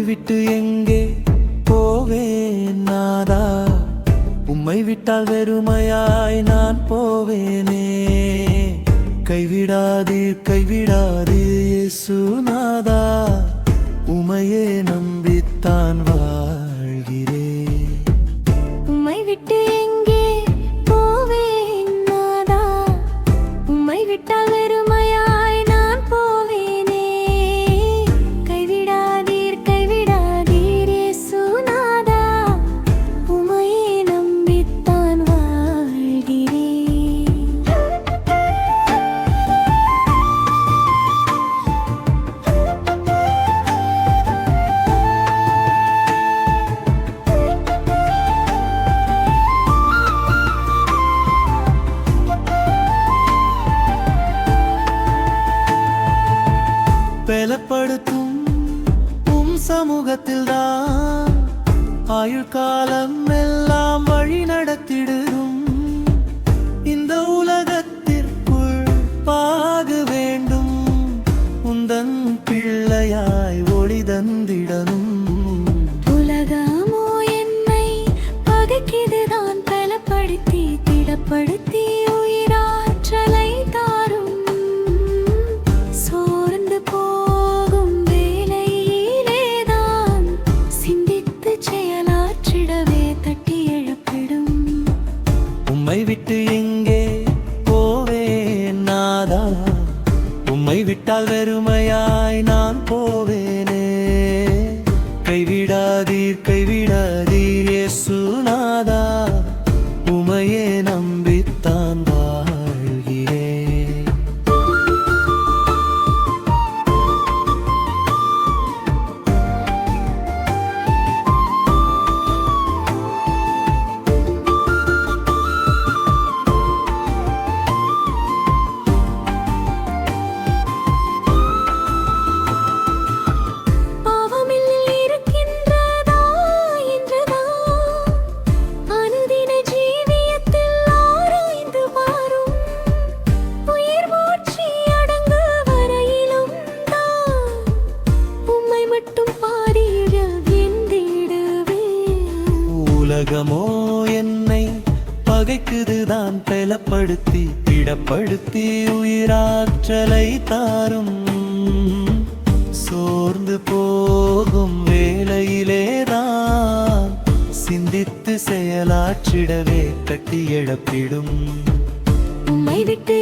விட்டு எங்கே போவேன் நாதா, உம்மை விட்டால் வெறுமையாய் நான் போவேனே. கைவிடாதீர் கைவிடாதீர் இயேசுநாதா, உமையே நம்பித்தான் வாழ்கிறேன். உம்மை விட்டு எங்கே போவேன் நாதா, உம்மை விட்டால் வெறுமையாய் நான் போவேனே. கைவிடாதீர் கைவிடாதீர் இயேசுநாதா, உமையே நம்பித்தான் வாழ்கிறேன். பலப்படுத்தும் சமூகத்தில்தான் ஆயுள் காலம் எல்லாம் வழி நடத்திடும். இந்த உலகத்திற்குள் பாக வேண்டும், உந்தன் பிள்ளையாய் ஒளி தந்திடனும். உலகமோ என்னை பகைக்குதுதான், பலப்படுத்தி திடப்படுத்தி உயிராற்றலை தாரும். சோர்ந்து போகும் வேளையிலேதான் சிந்தித்து செயலாற்றிடவே தட்டி எழுப்பிடும். உம்மை விட்டு எங்கே போவேன் நாதா, உம்மை விட்டால் வெறுமையாய் நான் போவேனே. கைவிடாதீர் கைவிடாதீர் இயேசுநாதா, உமையே நம்பித்தான் வாழ்கிறேன். பாவமில்லில் இருக்கின்றதா என்றுதான் அனுதின ஜீவியத்தில் ஆராய்ந்து பாரும். உயிர் மூச்சு அடங்கு வரையிலும் தான் உம்மை மட்டும் பாடிட வெந்திடுவேன். உலகமோ என்னை பகைக்குதுதான், பலப்படுத்தி திடப்படுத்தி உயிராற்றலை தாரும். சோர்ந்து போகும் வேளையிலேதான் சிந்தித்து செயலாற்றிடவே தட்டி எழுப்பிடும். உம்மை விட்டு